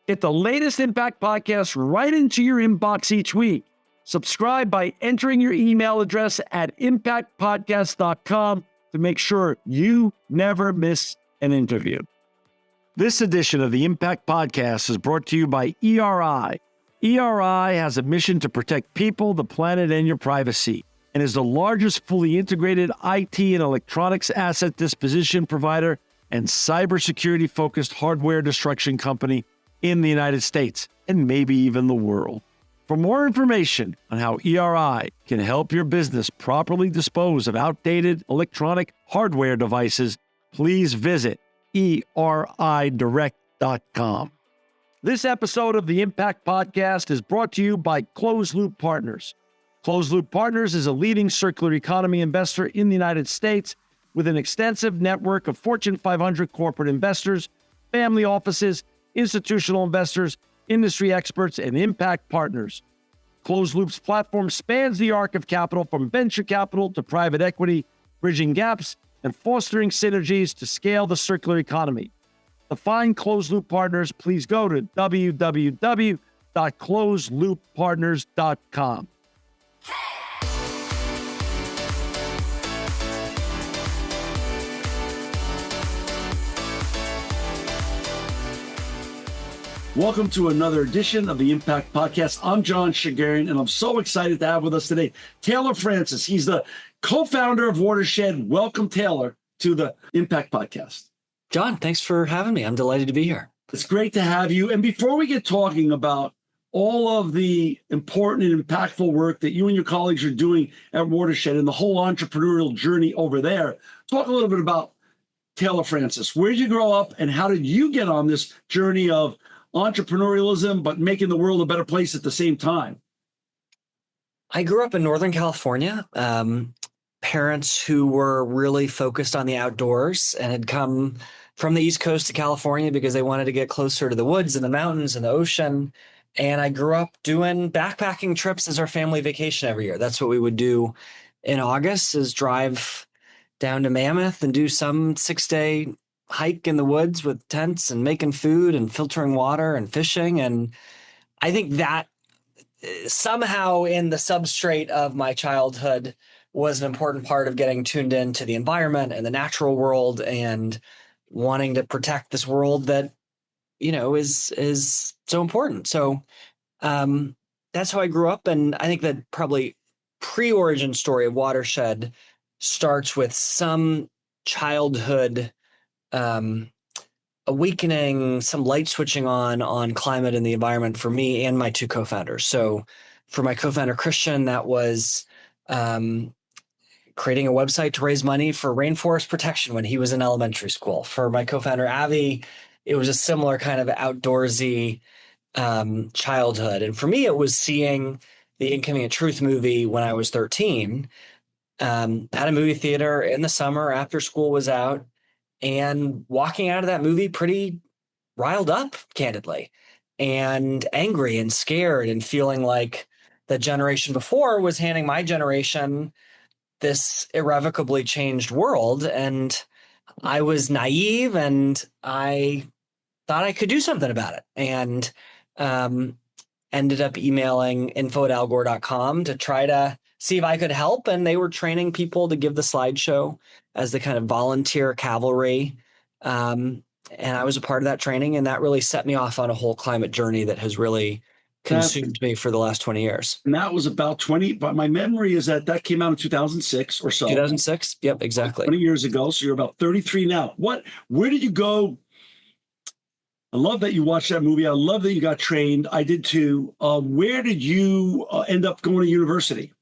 Get the latest Impact Podcast right into your inbox each week. Subscribe by entering your email address at impactpodcast.com to make sure you never miss an interview. This edition of the Impact Podcast is brought to you by ERI. ERI has a mission to protect people, the planet, and your privacy, and is the largest fully integrated IT and electronics asset disposition provider and cybersecurity-focused hardware destruction company in the United States, and maybe even the world. For more information on how ERI can help your business properly dispose of outdated electronic hardware devices, please visit eridirect.com. This episode of the Impact Podcast is brought to you by Closed Loop Partners. Closed Loop Partners is a leading circular economy investor in the United States with an extensive network of Fortune 500 corporate investors, family offices, institutional investors, industry experts, and impact partners. Closed Loop's platform spans the arc of capital from venture capital to private equity, bridging gaps and fostering synergies to scale the circular economy. To find Closed Loop Partners, please go to www.closedlooppartners.com. Welcome to another edition of the Impact Podcast. I'm John Shigarian, and I'm so excited to have with us today Taylor Francis. He's the co-founder of Watershed. Welcome, Taylor, to the Impact Podcast. John, thanks for having me. I'm delighted to be here. It's great to have you. And before we get talking about all of the important and impactful work that you and your colleagues are doing at Watershed and the whole entrepreneurial journey over there, talk a little bit about Taylor Francis. Where did you grow up, and how did you get on this journey of entrepreneurialism, but making the world a better place at the same time? I grew up in Northern California. Parents who were really focused on the outdoors and had come from the East Coast to California because they wanted to get closer to the woods and the mountains and the ocean. And I grew up doing backpacking trips as our family vacation every year. That's what we would do in August, is drive down to Mammoth and do some 6-day hike in the woods with tents and making food and filtering water and fishing. And I think that somehow in the substrate of my childhood was an important part of getting tuned into the environment and the natural world and wanting to protect this world that, you know, is so important. So that's how I grew up. And I think that probably pre-origin story of Watershed starts with some childhood awakening, some light switching on climate and the environment for me and my two co-founders. So for my co-founder, Christian, that was creating a website to raise money for rainforest protection when he was in elementary school. For my co-founder, Avi, it was a similar kind of outdoorsy childhood. And for me, it was seeing the Inconvenient Truth movie when I was 13 at a movie theater in the summer after school was out, and walking out of that movie pretty riled up, candidly, and angry and scared, and feeling like the generation before was handing my generation this irrevocably changed world. And I was naive, and I thought I could do something about it, and ended up emailing info@algore.com to try to see if I could help. And they were training people to give the slideshow as the kind of volunteer cavalry. And I was a part of that training, and that really set me off on a whole climate journey that has really consumed me for the last 20 years. And that was about 20, but my memory is that came out in 2006 or so. 2006? Yep, exactly. 20 years ago. So you're about 33 now. Where did you go? I love that you watched that movie. I love that you got trained. I did too. Where did you end up going to university?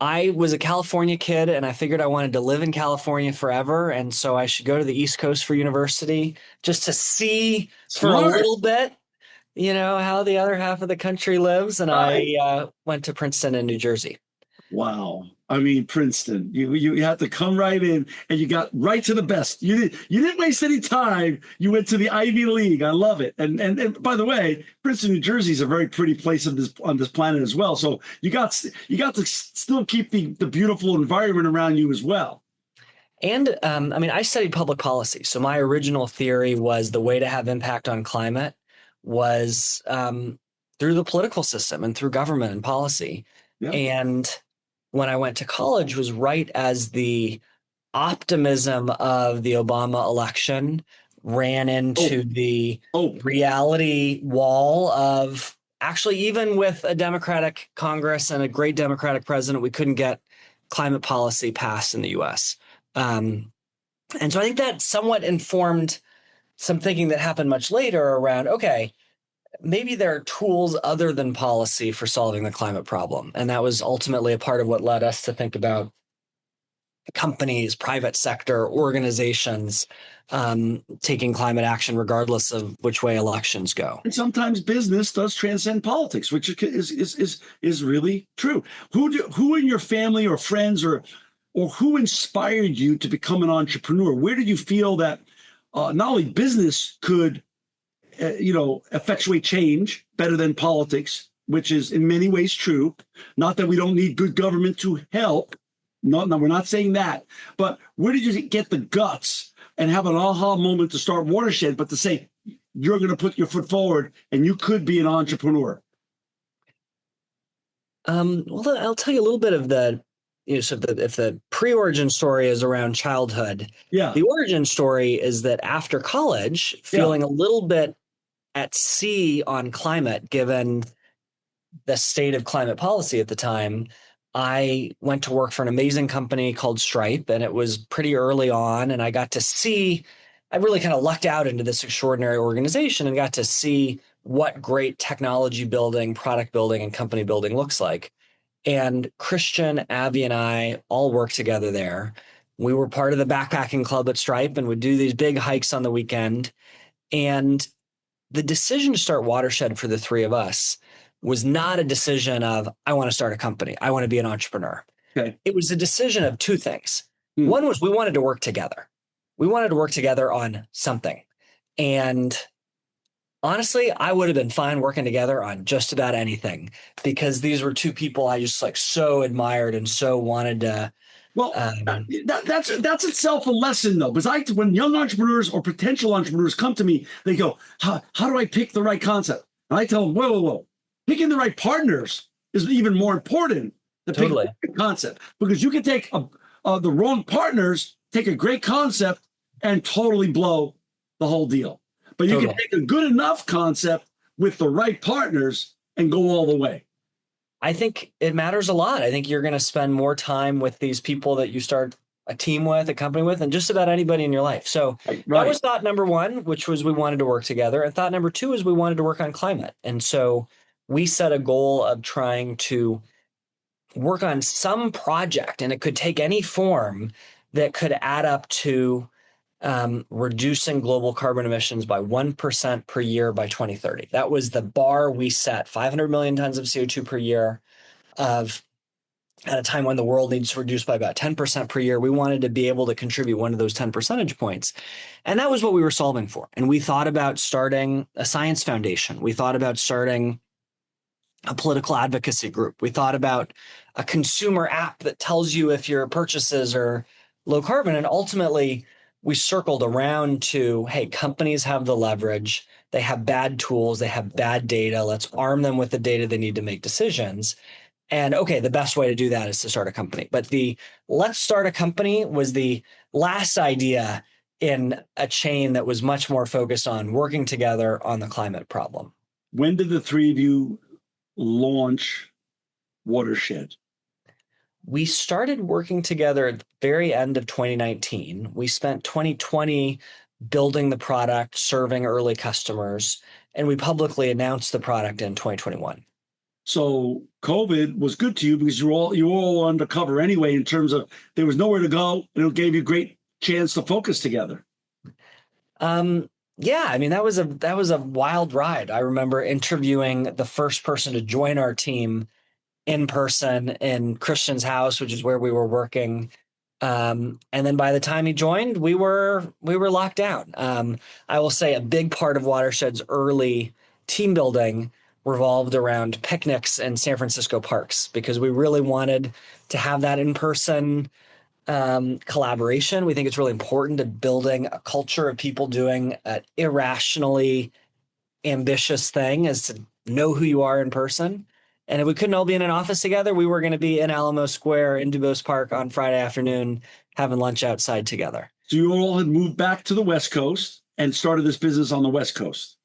I was a California kid, and I figured I wanted to live in California forever. And so I should go to the East Coast for university just to see for a little bit, you know, how the other half of the country lives. And I went to Princeton in New Jersey. Wow. I mean, Princeton, you had to come right in, and you got right to the best. You didn't waste any time. You went to the Ivy League. I love it. And by the way, Princeton, New Jersey is a very pretty place on this planet as well. So you got to still keep the beautiful environment around you as well. And I mean, I studied public policy. So my original theory was the way to have impact on climate was through the political system and through government and policy. Yeah. And when I went to college was right as the optimism of the Obama election ran into Oh, the oh, reality wall of actually, even with a Democratic Congress and a great Democratic president, we couldn't get climate policy passed in the US. And so I think that somewhat informed some thinking that happened much later around, okay, maybe there are tools other than policy for solving the climate problem. And that was ultimately a part of what led us to think about companies, private sector, organizations taking climate action regardless of which way elections go. and sometimes business does transcend politics, which is really true. Who in your family or friends or who inspired you to become an entrepreneur? Where did you feel that not only business could effectuate change better than politics, which is in many ways true. Not that we don't need good government to help. No, we're not saying that. But where did you get the guts and have an aha moment to start Watershed, but to say you're going to put your foot forward and you could be an entrepreneur? Well, I'll tell you a little bit of the, so if the pre-origin story is around childhood, Yeah. the origin story is that after college, Yeah. feeling a little bit at sea on climate, given the state of climate policy at the time, I went to work for an amazing company called Stripe, and it was pretty early on. And I got to see, I really kind of lucked out into this extraordinary organization and got to see what great technology building, product building, and company building looks like. And Christian, Abby, and I all worked together there. We were part of the backpacking club at Stripe and would do these big hikes on the weekend. And the decision to start Watershed for the three of us was not a decision of, I want to start a company, I want to be an entrepreneur. Okay. It was a decision of two things. Hmm. One was we wanted to work together. We wanted to work together on something. And honestly, I would have been fine working together on just about anything because these were two people I just like so admired and so wanted to. Well, that's itself a lesson, though, because when young entrepreneurs or potential entrepreneurs come to me, they go, how do I pick the right concept? And I tell them, whoa. Picking the right partners is even more important than picking the right concept, because you can take the wrong partners, take a great concept, and totally blow the whole deal. But you can take a good enough concept with the right partners and go all the way. I think it matters a lot. I think you're going to spend more time with these people that you start a team with, a company with, and just about anybody in your life. So that was thought number one, which was we wanted to work together. And thought number two is we wanted to work on climate. And so we set a goal of trying to work on some project, and it could take any form that could add up to reducing global carbon emissions by 1% per year by 2030. That was the bar we set, 500 million tons of CO2 per year at a time when the world needs to reduce by about 10% per year. We wanted to be able to contribute one of those 10 percentage points. And that was what we were solving for. And we thought about starting a science foundation. We thought about starting a political advocacy group. We thought about a consumer app that tells you if your purchases are low carbon. And ultimately, we circled around to, hey, companies have the leverage. They have bad tools. They have bad data. Let's arm them with the data they need to make decisions. And okay, the best way to do that is to start a company. But the let's start a company was the last idea in a chain that was much more focused on working together on the climate problem. When did the three of you launch Watershed? We started working together at the very end of 2019. We spent 2020 building the product, serving early customers, and we publicly announced the product in 2021. So COVID was good to you because you were all undercover anyway, in terms of there was nowhere to go, and it gave you a great chance to focus together. Yeah, I mean that was a wild ride. I remember interviewing the first person to join our team in person in Christian's house, which is where we were working. And then by the time he joined, we were locked down. I will say a big part of Watershed's early team building revolved around picnics in San Francisco parks, because we really wanted to have that in-person collaboration. We think it's really important to building a culture of people doing irrationally ambitious thing is to know who you are in person. And if we couldn't all be in an office together, we were going to be in Alamo Square in Dubose Park on Friday afternoon having lunch outside together. So you all had moved back to the West Coast and started this business on the West Coast.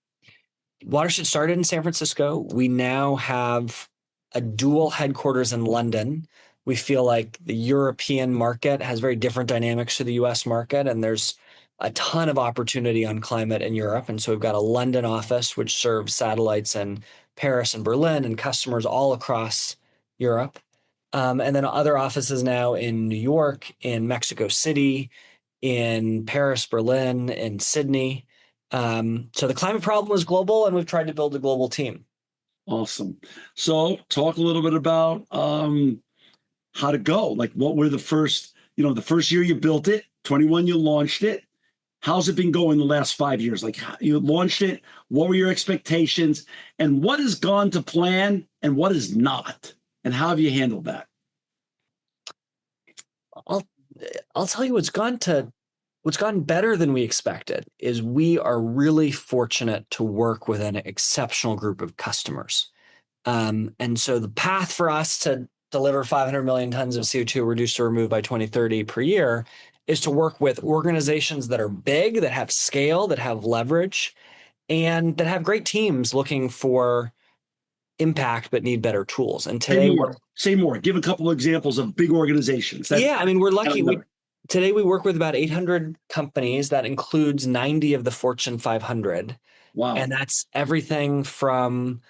Watershed started in San Francisco. We now have a dual headquarters in London. We feel like the European market has very different dynamics to the US market, and there's a ton of opportunity on climate in Europe. And so we've got a London office, which serves satellites in Paris and Berlin and customers all across Europe. And then other offices now in New York, in Mexico City, in Paris, Berlin, in Sydney. So the climate problem is global, and we've tried to build a global team. Awesome. So talk a little bit about how to go. Like what were the first, the first year you built it, 21 you launched it. How's it been going the last 5 years? Like you launched it, what were your expectations, and what has gone to plan and what is not? And how have you handled that? I'll tell you what's gone better than we expected is we are really fortunate to work with an exceptional group of customers. And so the path for us to deliver 500 million tons of CO2 reduced or removed by 2030 per year is to work with organizations that are big, that have scale, that have leverage, and that have great teams looking for impact but need better tools. And today, say more. Give a couple of examples of big organizations. I mean, we're lucky. Today we work with about 800 companies. That includes 90 of the Fortune 500. Wow. And that's everything from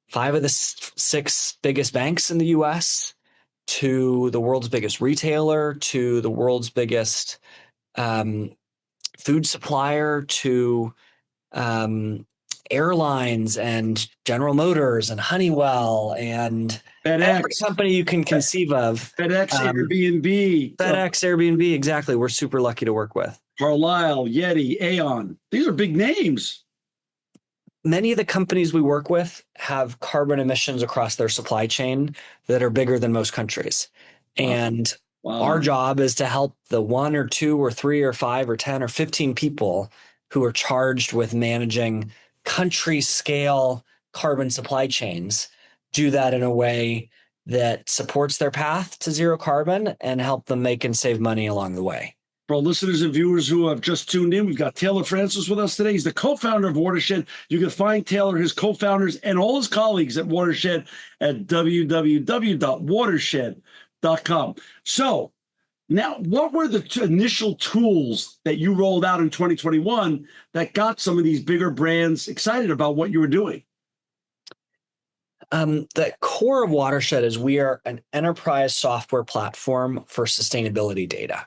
5 of the 6 biggest banks in the US to the world's biggest retailer, to the world's biggest food supplier, to airlines and General Motors and Honeywell and FedEx. Every company you can conceive of. FedEx, Airbnb, exactly. We're super lucky to work with. Carlisle, Yeti, Aon. These are big names. Many of the companies we work with have carbon emissions across their supply chain that are bigger than most countries. Wow. And our job is to help the 1 or 2 or 3 or 5 or 10 or 15 people who are charged with managing country scale carbon supply chains do that in a way that supports their path to zero carbon and help them make and save money along the way. For our listeners and viewers who have just tuned in, we've got Taylor Francis with us today. He's the co-founder of Watershed. You can find Taylor, his co-founders, and all his colleagues at Watershed at www.watershed.com. So now, what were the initial tools that you rolled out in 2021 that got some of these bigger brands excited about what you were doing? The core of Watershed is we are an enterprise software platform for sustainability data.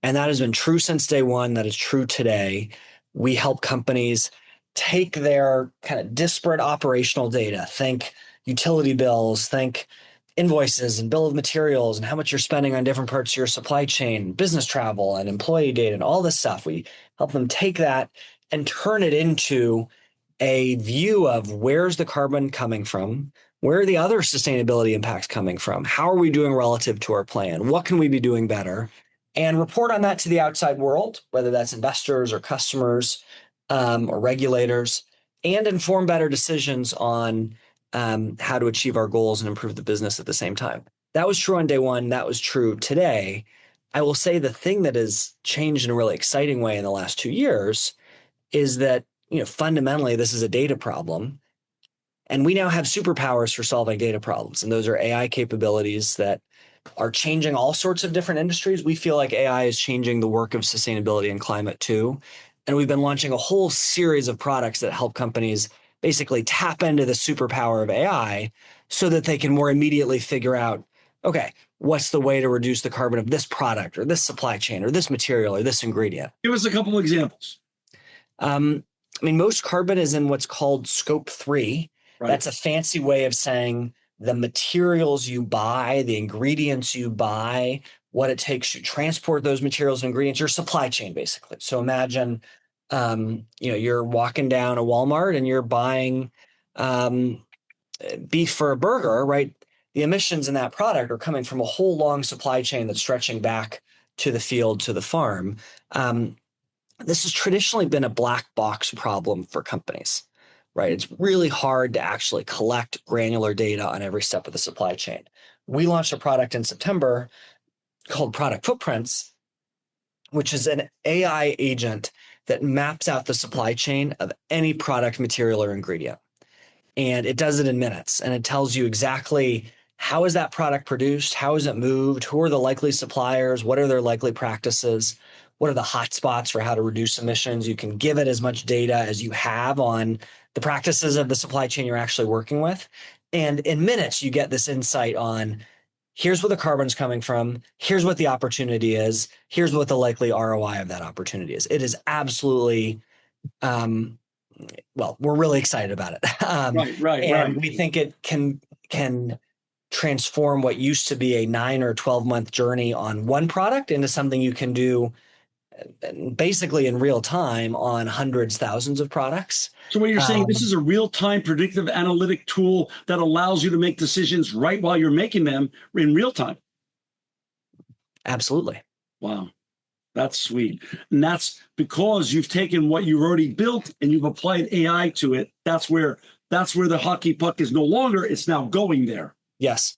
And that has been true since day one. That is true today. We help companies take their kind of disparate operational data, think utility bills, think invoices and bill of materials and how much you're spending on different parts of your supply chain, business travel and employee data and all this stuff. We help them take that and turn it into a view of where's the carbon coming from? Where are the other sustainability impacts coming from? How are we doing relative to our plan? What can we be doing better? And report on that to the outside world, whether that's investors or customers or regulators, and inform better decisions on how to achieve our goals and improve the business at the same time. That was true on day one. That was true today. I will say the thing that has changed in a really exciting way in the last 2 years is that, fundamentally, this is a data problem. And we now have superpowers for solving data problems. And those are AI capabilities that are changing all sorts of different industries. We feel like AI is changing the work of sustainability and climate too. And we've been launching a whole series of products that help companies basically tap into the superpower of AI so that they can more immediately figure out, okay, what's the way to reduce the carbon of this product or this supply chain or this material or this ingredient? Give us a couple of examples. Most carbon is in what's called scope 3. Right. That's a fancy way of saying the materials you buy, the ingredients you buy, what it takes to transport those materials and ingredients, your supply chain, basically. So imagine, you're walking down a Walmart and you're buying beef for a burger, right? The emissions in that product are coming from a whole long supply chain that's stretching back to the field, to the farm. This has traditionally been a black box problem for companies. right? It's really hard to actually collect granular data on every step of the supply chain. We launched a product in September called Product Footprints, which is an AI agent that maps out the supply chain of any product, material, or ingredient. And it does it in minutes. And it tells you exactly how is that product produced? How is it moved? Who are the likely suppliers? What are their likely practices? What are the hot spots for how to reduce emissions? You can give it as much data as you have on the practices of the supply chain you're actually working with. And in minutes, you get this insight on here's where the carbon's coming from. Here's what the opportunity is. Here's what the likely ROI of that opportunity is. It is absolutely, well, we're really excited about it. And we think it can transform what used to be a 9 or 12-month journey on one product into something you can do basically in real time on hundreds, thousands of products. So what you're saying, this is a real-time predictive analytic tool that allows you to make decisions right while you're making them in real time. Absolutely. Wow. That's sweet. And that's because you've taken what you've already built and you've applied AI to it. That's where the hockey puck is no longer. It's now going there. Yes.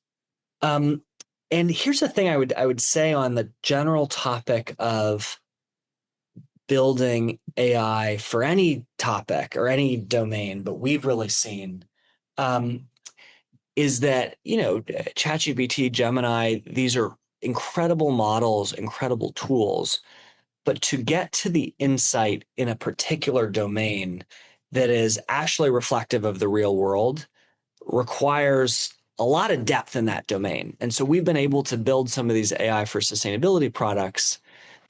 And here's the thing I would say on the general topic of building AI for any topic or any domain, but we've really seen is that, ChatGPT, Gemini, these are incredible models, incredible tools. But to get to the insight in a particular domain that is actually reflective of the real world requires a lot of depth in that domain. And so we've been able to build some of these AI for sustainability products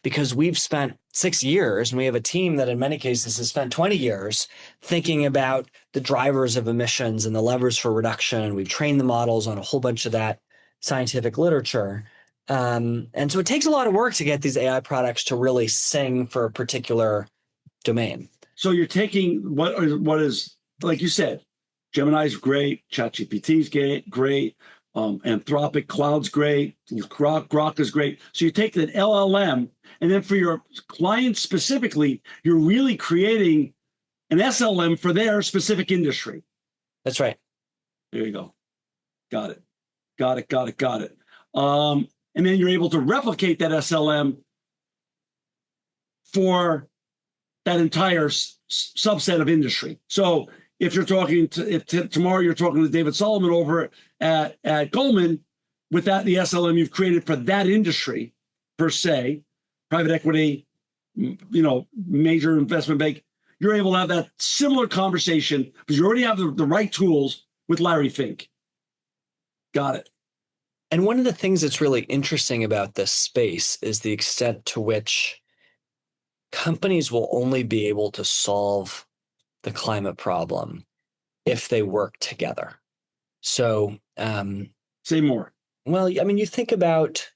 because we've spent 6 years, and we have a team that in many cases has spent 20 years thinking about the drivers of emissions and the levers for reduction. And we've trained the models on a whole bunch of that scientific literature. And so it takes a lot of work to get these AI products to really sing for a particular domain. So you're taking what is, like you said, Gemini's great, ChatGPT's great, Anthropic Cloud's great, Grok is great. So you take an LLM, and then for your clients specifically, you're really creating an SLM for their specific industry. That's right. There you go. Got it. And then you're able to replicate that SLM for that entire subset of industry. So if you're talking tomorrow you're talking to David Solomon over at Goldman, with that the SLM you've created for that industry per se, private equity, major investment bank, you're able to have that similar conversation because you already have the right tools with Larry Fink. Got it. And one of the things that's really interesting about this space is the extent to which companies will only be able to solve the climate problem if they work together. So, say more. Well, I mean, you think about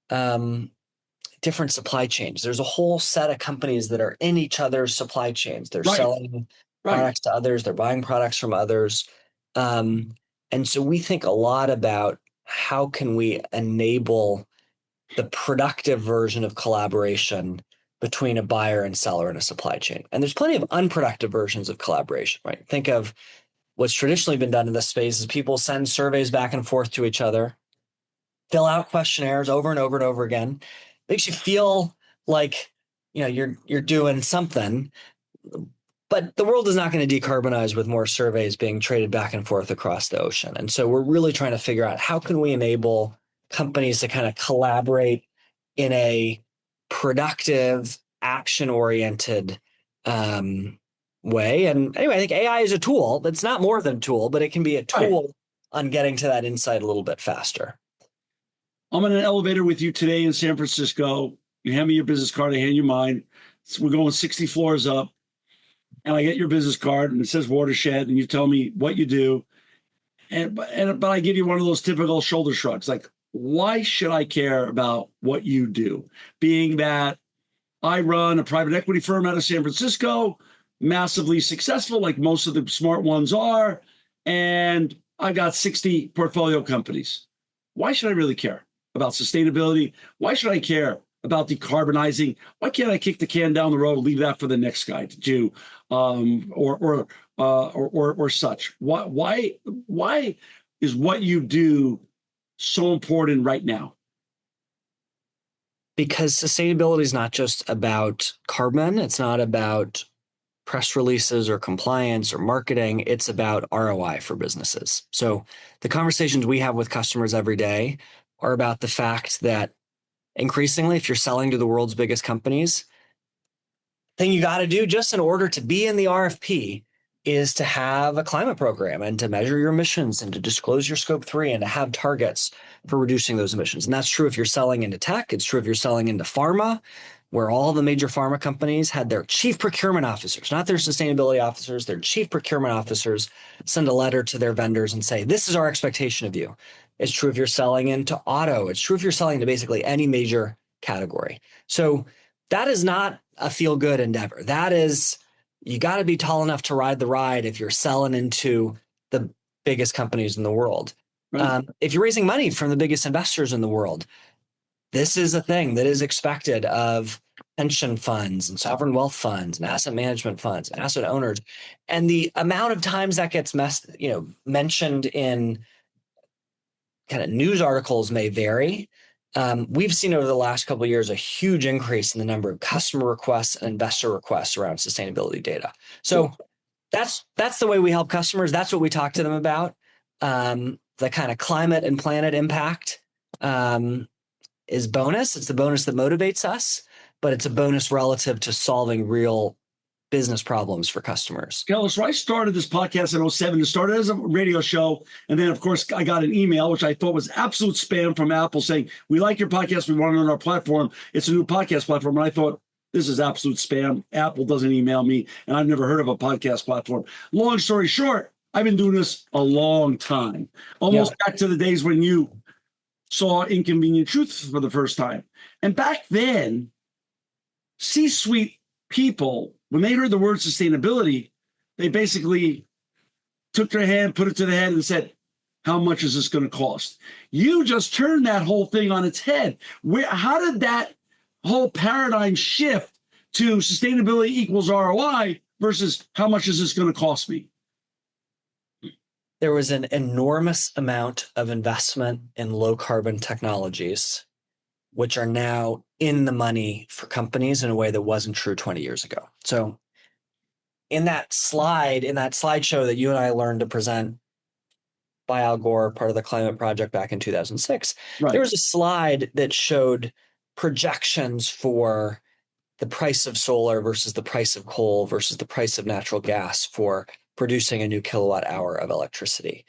different supply chains. There's a whole set of companies that are in each other's supply chains. They're selling products to others. They're buying products from others. And so we think a lot about how can we enable the productive version of collaboration between a buyer and seller in a supply chain. And there's plenty of unproductive versions of collaboration, right? Think of what's traditionally been done in this space is people send surveys back and forth to each other, fill out questionnaires over and over and over again. Makes you feel like, you're doing something, but the world is not going to decarbonize with more surveys being traded back and forth across the ocean. And so we're really trying to figure out how can we enable companies to kind of collaborate in a productive, action-oriented way. And anyway, I think AI is a tool. That's not more than a tool, but it can be a tool on getting to that insight a little bit faster. I'm in an elevator with you today in San Francisco. You hand me your business card, I hand you mine. So we're going 60 floors up. And I get your business card and it says Watershed, and you tell me what you do. But I give you one of those typical shoulder shrugs, like, why should I care about what you do? Being that I run a private equity firm out of San Francisco, massively successful, like most of the smart ones are, and I've got 60 portfolio companies. Why should I really care about sustainability? Why should I care about decarbonizing. Why can't I kick the can down the road, leave that for the next guy to do, or such? Why is what you do so important right now? Because sustainability is not just about carbon. It's not about press releases or compliance or marketing. It's about ROI for businesses. So the conversations we have with customers every day are about the fact that increasingly, if you're selling to the world's biggest companies, the thing you got to do just in order to be in the RFP is to have a climate program and to measure your emissions and to disclose your scope 3 and to have targets for reducing those emissions. And that's true if you're selling into tech. It's true if you're selling into pharma, where all the major pharma companies had their chief procurement officers, not their sustainability officers, their chief procurement officers send a letter to their vendors and say, this is our expectation of you. It's true if you're selling into auto. It's true if you're selling to basically any major category. So that is not a feel-good endeavor. That is, you got to be tall enough to ride the ride if you're selling into the biggest companies in the world. Right. If you're raising money from the biggest investors in the world, this is a thing that is expected of pension funds and sovereign wealth funds and asset management funds and asset owners. And the amount of times that gets mentioned in kind of news articles may vary. We've seen over the last couple of years a huge increase in the number of customer requests and investor requests around sustainability data. So that's the way we help customers. That's what we talk to them about. The kind of climate and planet impact is bonus. It's the bonus that motivates us, but it's a bonus relative to solving real business problems for customers. So I started this podcast in 2007. It started as a radio show. And then, of course, I got an email, which I thought was absolute spam from Apple saying, we like your podcast. We want it on our platform. It's a new podcast platform. And I thought, this is absolute spam. Apple doesn't email me. And I've never heard of a podcast platform. Long story short, I've been doing this a long time, almost back to the days when you saw Inconvenient Truth for the first time. And back then, C-suite people, when they heard the word sustainability, they basically took their hand, put it to the head and said, how much is this going to cost? You just turned that whole thing on its head. How did that whole paradigm shift to sustainability equals ROI versus how much is this going to cost me? There was an enormous amount of investment in low carbon technologies, which are now in the money for companies in a way that wasn't true 20 years ago. So in that slideshow that you and I learned to present by Al Gore, part of the Climate Project back in 2006, There was a slide that showed projections for the price of solar versus the price of coal versus the price of natural gas for producing a new kilowatt hour of electricity.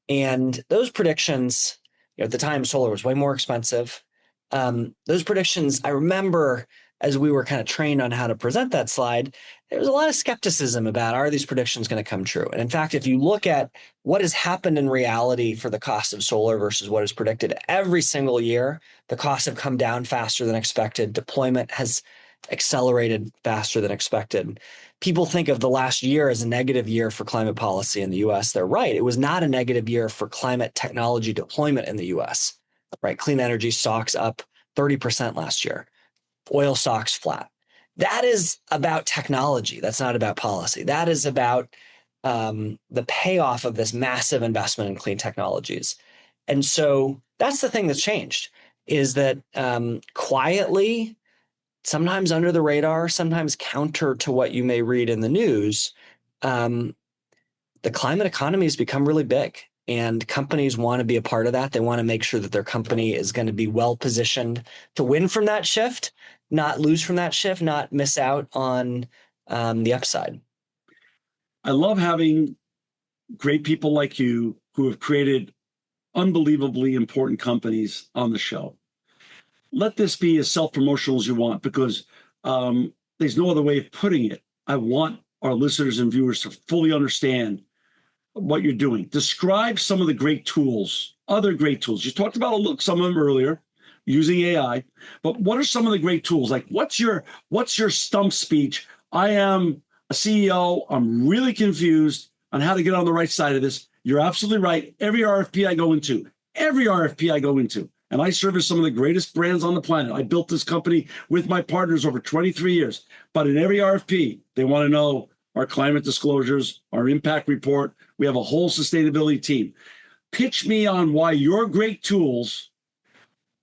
And those predictions, at the time, solar was way more expensive. Those predictions, I remember as we were kind of trained on how to present that slide, there was a lot of skepticism about, are these predictions going to come true? And in fact, if you look at what has happened in reality for the cost of solar versus what is predicted, every single year, the costs have come down faster than expected. Deployment has accelerated faster than expected. People think of the last year as a negative year for climate policy in the US. They're right. It was not a negative year for climate technology deployment in the US, right? Clean energy stocks up 30% last year. Oil stocks flat. That is about technology. That's not about policy. That is about the payoff of this massive investment in clean technologies. And so that's the thing that's changed, is that quietly, sometimes under the radar, sometimes counter to what you may read in the news, the climate economy has become really big. And companies want to be a part of that. They want to make sure that their company is going to be well positioned to win from that shift, not lose from that shift, not miss out on the upside. I love having great people like you who have created unbelievably important companies on the show. Let this be as self-promotional as you want, because there's no other way of putting it. I want our listeners and viewers to fully understand what you're doing. Describe some of the great tools, other great tools. You talked about some of them earlier, using AI, but what are some of the great tools? Like, what's your stump speech? I am a CEO. I'm really confused on how to get on the right side of this. You're absolutely right. Every RFP I go into, and I service some of the greatest brands on the planet. I built this company with my partners over 23 years. But in every RFP, they want to know our climate disclosures, our impact report. We have a whole sustainability team. Pitch me on why your great tools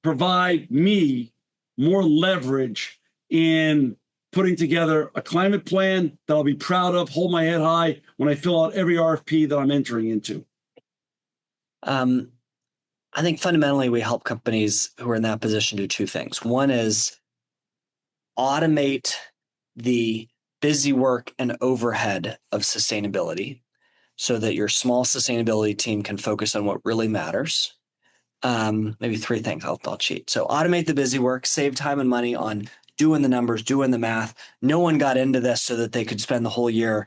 provide me more leverage in putting together a climate plan that I'll be proud of, hold my head high when I fill out every RFP that I'm entering into. I think fundamentally we help companies who are in that position do two things. One is automate the busy work and overhead of sustainability so that your small sustainability team can focus on what really matters. Maybe three things. I'll cheat. So automate the busy work, save time and money on doing the numbers, doing the math. No one got into this so that they could spend the whole year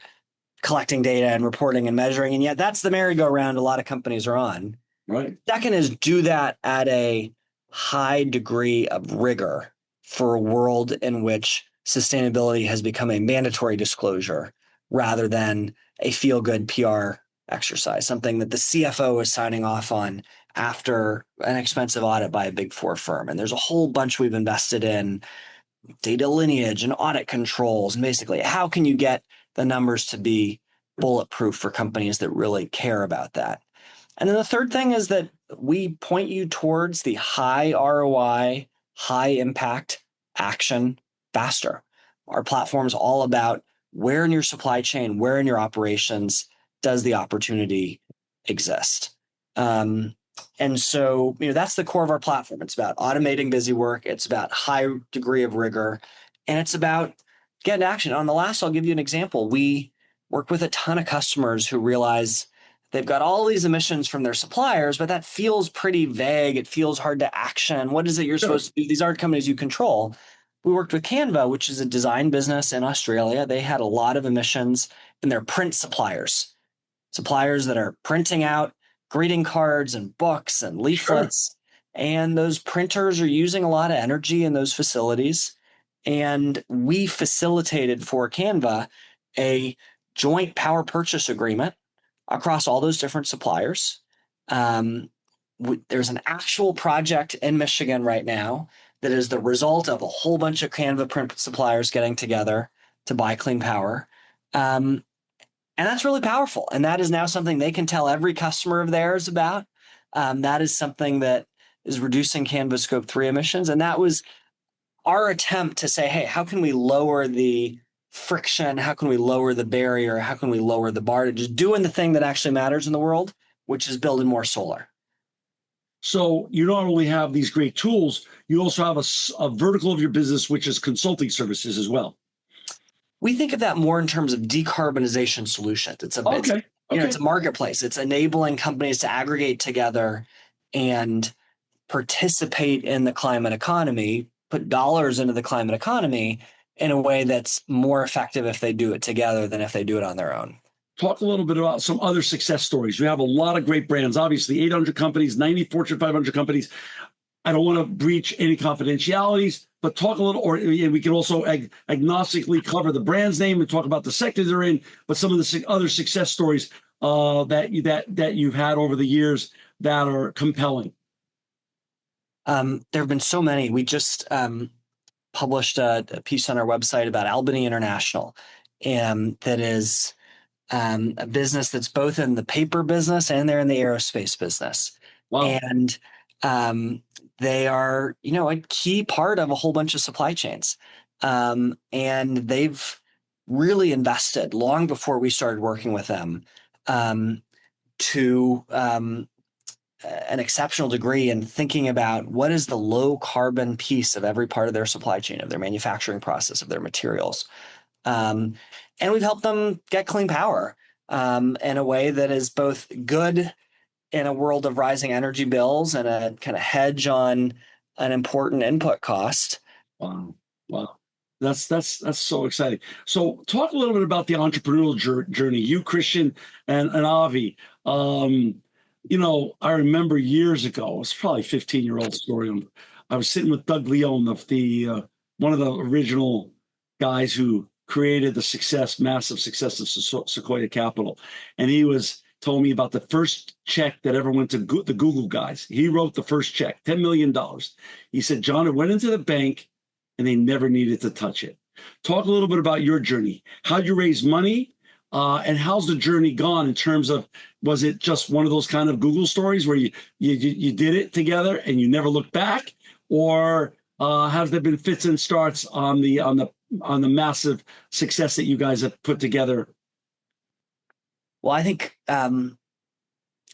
collecting data and reporting and measuring. And yet that's the merry-go-round a lot of companies are on. Right. Second is do that at a high degree of rigor for a world in which sustainability has become a mandatory disclosure rather than a feel-good PR exercise, something that the CFO is signing off on after an expensive audit by a Big Four firm. And there's a whole bunch we've invested in data lineage and audit controls. And basically, how can you get the numbers to be bulletproof for companies that really care about that? And then the third thing is that we point you towards the high ROI, high impact action faster. Our platform is all about where in your supply chain, where in your operations does the opportunity exist. And so, that's the core of our platform. It's about automating busy work. It's about high degree of rigor, and it's about getting action. On the last, I'll give you an example. We work with a ton of customers who realize they've got all these emissions from their suppliers, but that feels pretty vague. It feels hard to action. What is it you're supposed to do? These aren't companies you control. We worked with Canva, which is a design business in Australia. They had a lot of emissions in their print suppliers that are printing out greeting cards and books and leaflets. Sure. And those printers are using a lot of energy in those facilities. And we facilitated for Canva a joint power purchase agreement across all those different suppliers. There's an actual project in Michigan right now that is the result of a whole bunch of Canva print suppliers getting together to buy clean power. And that's really powerful. And that is now something they can tell every customer of theirs about. That is something that is reducing Canva Scope 3 emissions. And that was our attempt to say, hey, how can we lower the friction? How can we lower the barrier? How can we lower the bar to just doing the thing that actually matters in the world, which is building more solar? So you not only have these great tools, you also have a vertical of your business, which is consulting services as well. We think of that more in terms of decarbonization solutions. It's a marketplace. It's enabling companies to aggregate together and participate in the climate economy, put dollars into the climate economy in a way that's more effective if they do it together than if they do it on their own. Talk a little bit about some other success stories. You have a lot of great brands, obviously 800 companies, 90 Fortune 500 companies. I don't want to breach any confidentialities, but talk a little, or we can also agnostically cover the brand's name and talk about the sector they're in, but some of the other success stories that you've had over the years that are compelling. There have been so many. We just published a piece on our website about Albany International, and that is a business that's both in the paper business and they're in the aerospace business. Wow. And they are, a key part of a whole bunch of supply chains. And they've really invested long before we started working with them to an exceptional degree in thinking about what is the low carbon piece of every part of their supply chain, of their manufacturing process, of their materials. And we've helped them get clean power in a way that is both good in a world of rising energy bills and a kind of hedge on an important input cost. Wow. That's so exciting. So talk a little bit about the entrepreneurial journey, you, Christian, and Avi. I remember years ago, it's probably a 15-year-old story. I was sitting with Doug Leone, the one of the original guys who created the massive success of Sequoia Capital. And he was told me about the first check that ever went to the Google guys. He wrote the first check, $10 million. He said, John, it went into the bank and they never needed to touch it. Talk a little bit about your journey. How'd you raise money? And how's the journey gone in terms of, was it just one of those kind of Google stories where you did it together and you never looked back? Or have there been fits and starts on the massive success that you guys have put together? Well, I think,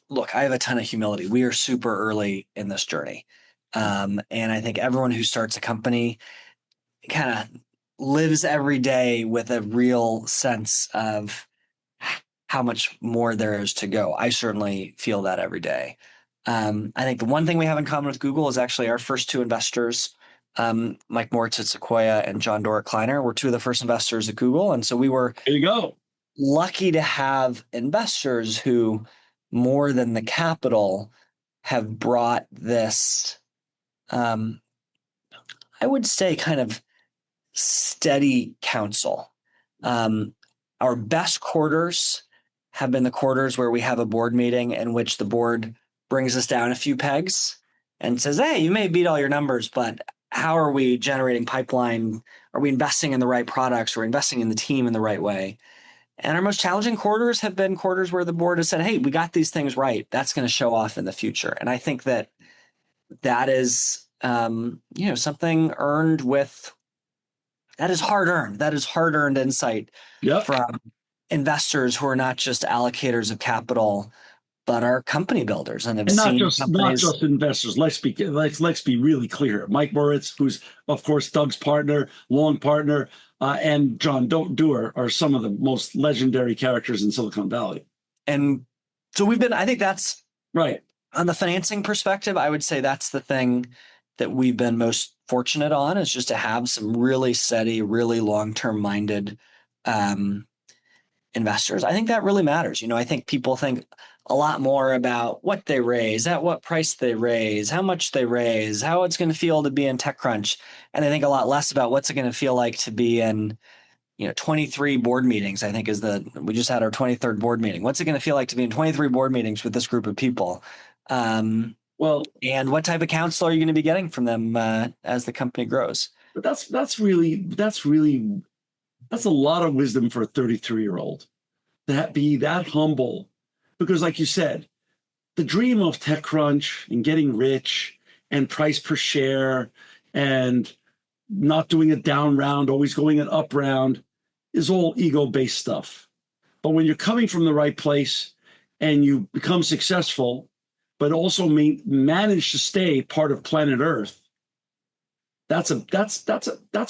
look, I have a ton of humility. We are super early in this journey. And I think everyone who starts a company kind of lives every day with a real sense of how much more there is to go. I certainly feel that every day. I think the one thing we have in common with Google is actually our first two investors, Mike Moritz at Sequoia and John Dorick Kleiner, were two of the first investors at Google. And so we were There you go. lucky to have investors who, more than the capital, have brought this, I would say, kind of steady counsel. Our best quarters have been the quarters where we have a board meeting in which the board brings us down a few pegs and says, hey, you may beat all your numbers, but how are we generating pipeline? Are we investing in the right products? Are we investing in the team in the right way? And our most challenging quarters have been quarters where the board has said, hey, we got these things right. That's going to show off in the future. And I think that is, something earned with, that is hard earned. That is hard earned insight from investors who are not just allocators of capital, but are company builders and have not seen just investors. Let's be really clear. Mike Moritz, who's of course Doug's partner, long partner, and John Doerr are some of the most legendary characters in Silicon Valley. And so I think that's right. On the financing perspective, I would say that's the thing that we've been most fortunate on, is just to have some really steady, really long-term minded investors. I think that really matters. I think people think a lot more about what they raise, at what price they raise, how much they raise, how it's going to feel to be in TechCrunch. And I think a lot less about what's it going to feel like to be in 23 board meetings. I think we just had our 23rd board meeting. What's it going to feel like to be in 23 board meetings with this group of people? And what type of counsel are you going to be getting from them as the company grows? But that's a lot of wisdom for a 33-year-old, that be that humble, because like you said, the dream of TechCrunch and getting rich and price per share and not doing a down round, always going an up round, is all ego-based stuff. But when you're coming from the right place and you become successful, but also manage to stay part of planet Earth, that's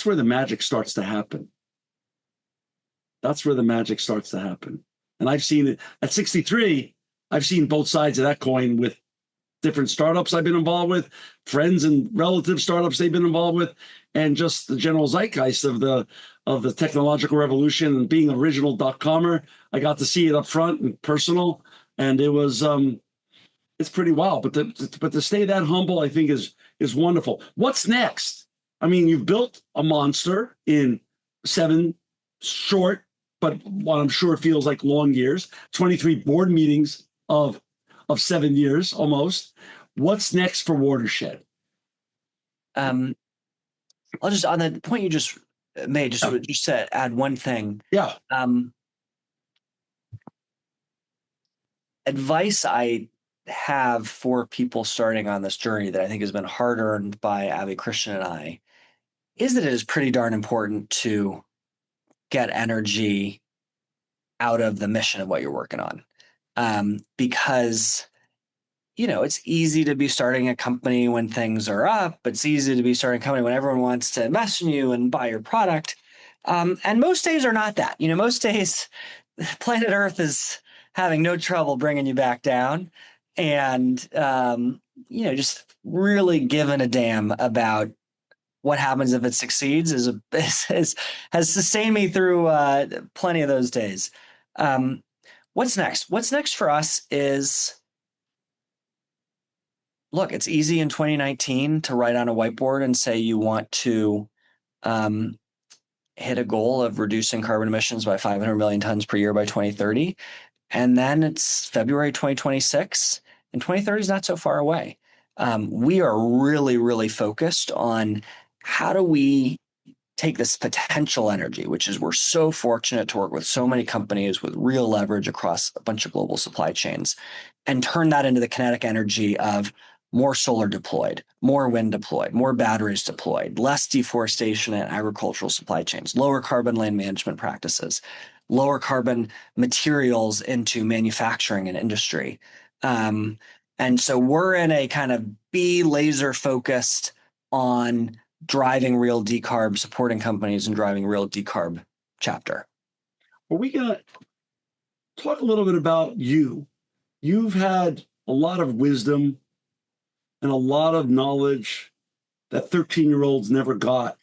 where the magic starts to happen. That's where the magic starts to happen. And I've seen it at 63. I've seen both sides of that coin with different startups I've been involved with, friends and relative startups they've been involved with, and just the general zeitgeist of the technological revolution. And being an original .comer, I got to see it up front and personal, and it was it's pretty wild. But to stay that humble, I think is wonderful. What's next? I mean, you've built a monster in 7 short, but what I'm sure feels like long years, 23 board meetings of 7 years almost. What's next for Watershed? I'll just, on the point you just made, just to add one thing. Yeah. Advice I have for people starting on this journey that I think has been hard earned by Avi, Christian, and I, is that it is pretty darn important to get energy out of the mission of what you're working on. Because, it's easy to be starting a company when things are up. It's easy to be starting a company when everyone wants to invest in you and buy your product. And most days are not that. Most days, planet Earth is having no trouble bringing you back down. And, just really giving a damn about what happens if it succeeds has sustained me through plenty of those days. What's next? What's next for us is, look, it's easy in 2019 to write on a whiteboard and say you want to hit a goal of reducing carbon emissions by 500 million tons per year by 2030. And then it's February 2026, and 2030 is not so far away. We are really, really focused on how do we take this potential energy, which is we're so fortunate to work with so many companies with real leverage across a bunch of global supply chains, and turn that into the kinetic energy of more solar deployed, more wind deployed, more batteries deployed, less deforestation in agricultural supply chains, lower carbon land management practices, lower carbon materials into manufacturing and industry. And so we're in a kind of be laser focused on driving real decarb, supporting companies and driving real decarb chapter. Are we going to talk a little bit about you? You've had a lot of wisdom and a lot of knowledge that 13-year-olds never got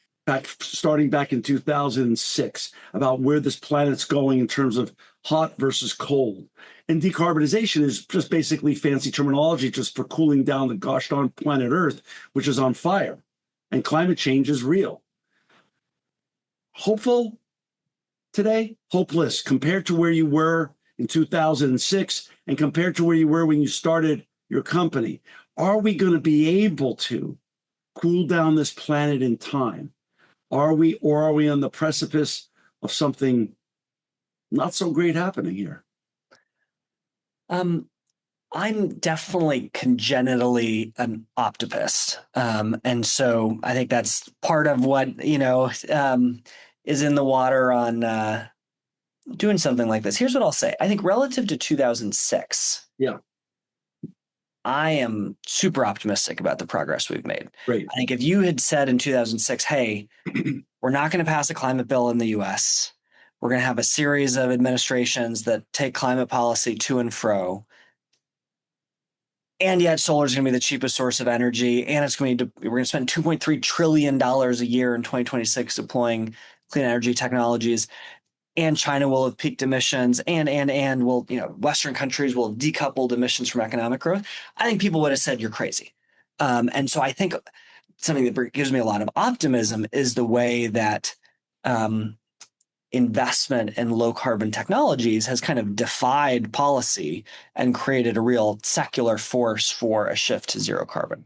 starting back in 2006 about where this planet's going in terms of hot versus cold. And decarbonization is just basically fancy terminology just for cooling down the gosh darn planet Earth, which is on fire. And climate change is real. Hopeful today? Hopeless compared to where you were in 2006 and compared to where you were when you started your company. Are we going to be able to cool down this planet in time? Are we on the precipice of something not so great happening here? I'm definitely congenitally an optimist. And so I think that's part of what, is in the water on doing something like this. Here's what I'll say. I think relative to 2006, yeah, I am super optimistic about the progress we've made. Great. I think if you had said in 2006, hey, we're not going to pass a climate bill in the US, we're going to have a series of administrations that take climate policy to and fro, and yet solar is going to be the cheapest source of energy, and we're going to spend $2.3 trillion a year in 2026 deploying clean energy technologies, and China will have peaked emissions, and will, Western countries will have decoupled emissions from economic growth. I think people would have said you're crazy. And so I think something that gives me a lot of optimism is the way that investment in low carbon technologies has kind of defied policy and created a real secular force for a shift to zero carbon.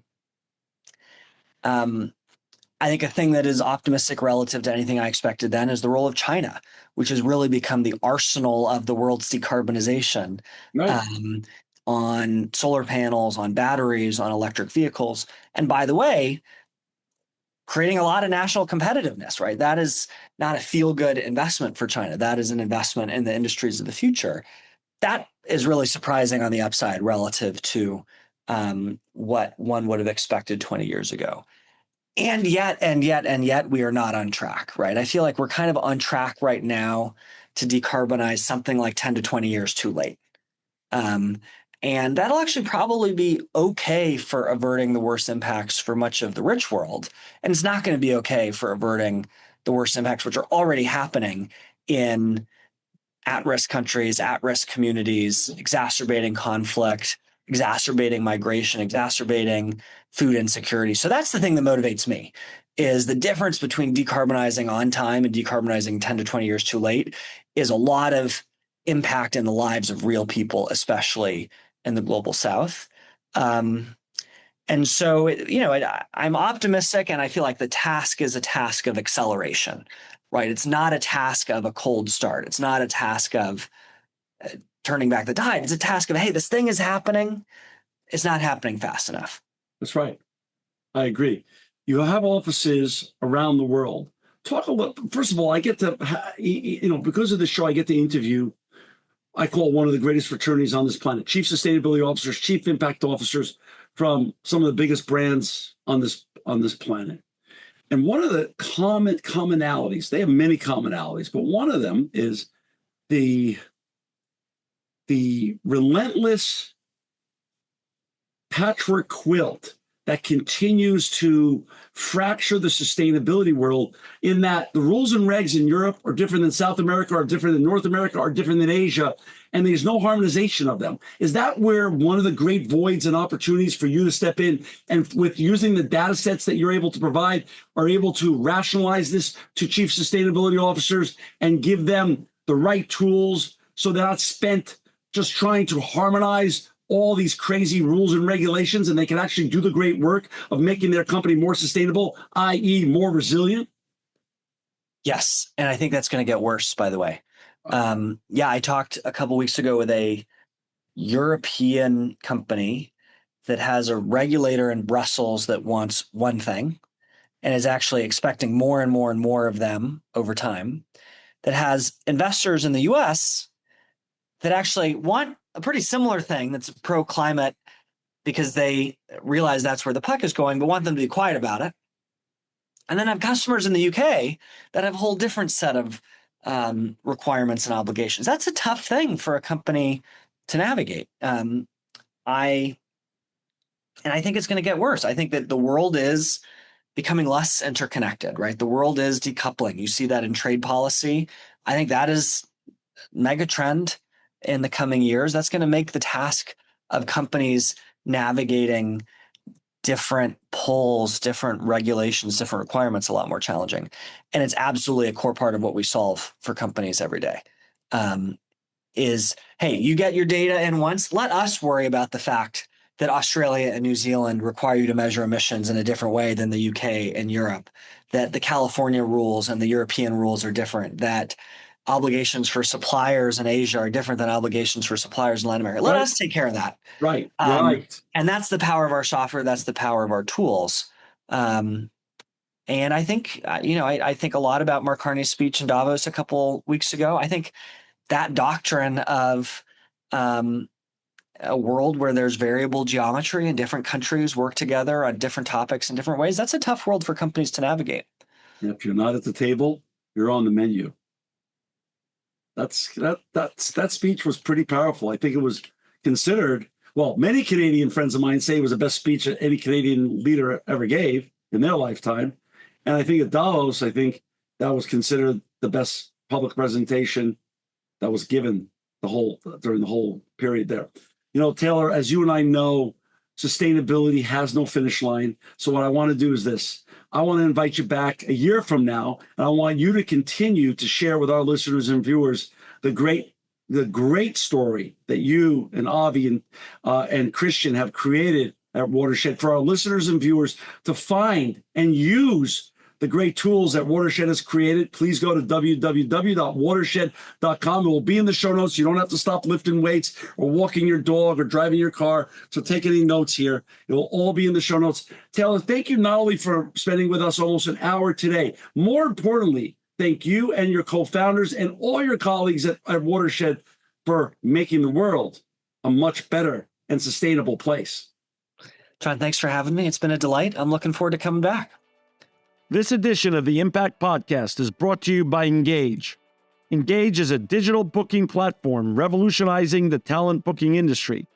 I think a thing that is optimistic relative to anything I expected then is the role of China, which has really become the arsenal of the world's decarbonization. Right. On solar panels, on batteries, on electric vehicles. And by the way, creating a lot of national competitiveness, right? That is not a feel-good investment for China. That is an investment in the industries of the future. That is really surprising on the upside relative to what one would have expected 20 years ago. And yet, we are not on track, right? I feel like we're kind of on track right now to decarbonize something like 10 to 20 years too late. And that'll actually probably be okay for averting the worst impacts for much of the rich world. And it's not going to be okay for averting the worst impacts, which are already happening in at-risk countries, at-risk communities, exacerbating conflict, exacerbating migration, exacerbating food insecurity. So that's the thing that motivates me, is the difference between decarbonizing on time and decarbonizing 10 to 20 years too late is a lot of impact in the lives of real people, especially in the global South. And so, I'm optimistic, and I feel like the task is a task of acceleration, right? It's not a task of a cold start. It's not a task of turning back the tide. It's a task of, hey, this thing is happening. It's not happening fast enough. That's right. I agree. You have offices around the world. Talk a little. First of all, I get to, because of the show, I get to interview, I call one of the greatest fraternities on this planet, chief sustainability officers, chief impact officers from some of the biggest brands on this planet. And one of the commonalities, they have many commonalities, but one of them is the relentless patchwork quilt that continues to fracture the sustainability world, in that the rules and regs in Europe are different than South America, are different than North America, are different than Asia, and there's no harmonization of them. Is that where one of the great voids and opportunities for you to step in and, with using the data sets that you're able to provide, are able to rationalize this to chief sustainability officers and give them the right tools so they're not spent just trying to harmonize all these crazy rules and regulations, and they can actually do the great work of making their company more sustainable, i.e. more resilient? Yes. And I think that's going to get worse, by the way. I talked a couple weeks ago with a European company that has a regulator in Brussels that wants one thing and is actually expecting more and more and more of them over time, that has investors in the US that actually want a pretty similar thing that's pro-climate because they realize that's where the puck is going, but want them to be quiet about it. And then have customers in the UK that have a whole different set of requirements and obligations. That's a tough thing for a company to navigate. I think it's going to get worse. I think that the world is becoming less interconnected, right? The world is decoupling. You see that in trade policy. I think that is mega trend in the coming years. That's going to make the task of companies navigating different pulls, different regulations, different requirements a lot more challenging. And it's absolutely a core part of what we solve for companies every day. Is, hey, you get your data in once, let us worry about the fact that Australia and New Zealand require you to measure emissions in a different way than the UK and Europe, that the California rules and the European rules are different, that obligations for suppliers in Asia are different than obligations for suppliers in Latin America. Let us take care of that. Right. And that's the power of our software. That's the power of our tools. And I think, I think a lot about Mark Carney's speech in Davos a couple weeks ago. I think that doctrine of a world where there's variable geometry and different countries work together on different topics in different ways, that's a tough world for companies to navigate. If you're not at the table, you're on the menu. That speech was pretty powerful. I think it was considered, well, many Canadian friends of mine say it was the best speech that any Canadian leader ever gave in their lifetime. And I think at Davos, I think that was considered the best public presentation that was given during the whole period there. Taylor, as you and I know, sustainability has no finish line. So what I want to do is this. I want to invite you back a year from now, and I want you to continue to share with our listeners and viewers the great story that you and Avi and Christian have created at Watershed for our listeners and viewers to find and use the great tools that Watershed has created. Please go to www.watershed.com. It will be in the show notes. You don't have to stop lifting weights or walking your dog or driving your car. So take any notes here. It will all be in the show notes. Taylor, thank you not only for spending with us almost an hour today, more importantly, thank you and your co-founders and all your colleagues at Watershed for making the world a much better and sustainable place. John, thanks for having me. It's been a delight. I'm looking forward to coming back. This edition of the Impact Podcast is brought to you by Engage. Engage is a digital booking platform revolutionizing the talent booking industry.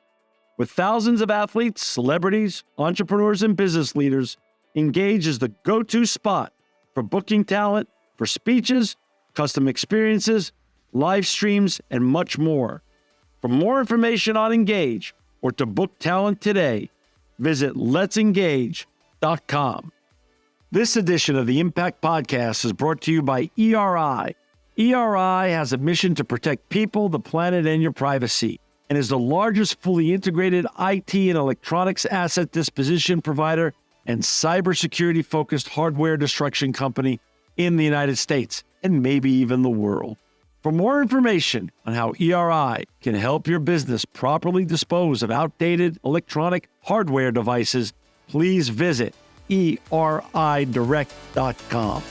With thousands of athletes, celebrities, entrepreneurs, and business leaders, Engage is the go-to spot for booking talent, for speeches, custom experiences, live streams, and much more. For more information on Engage or to book talent today, visit letsengage.com. This edition of the Impact Podcast is brought to you by ERI. ERI has a mission to protect people, the planet, and your privacy, and is the largest fully integrated IT and electronics asset disposition provider and cybersecurity-focused hardware destruction company in the United States, and maybe even the world. For more information on how ERI can help your business properly dispose of outdated electronic hardware devices, please visit eridirect.com.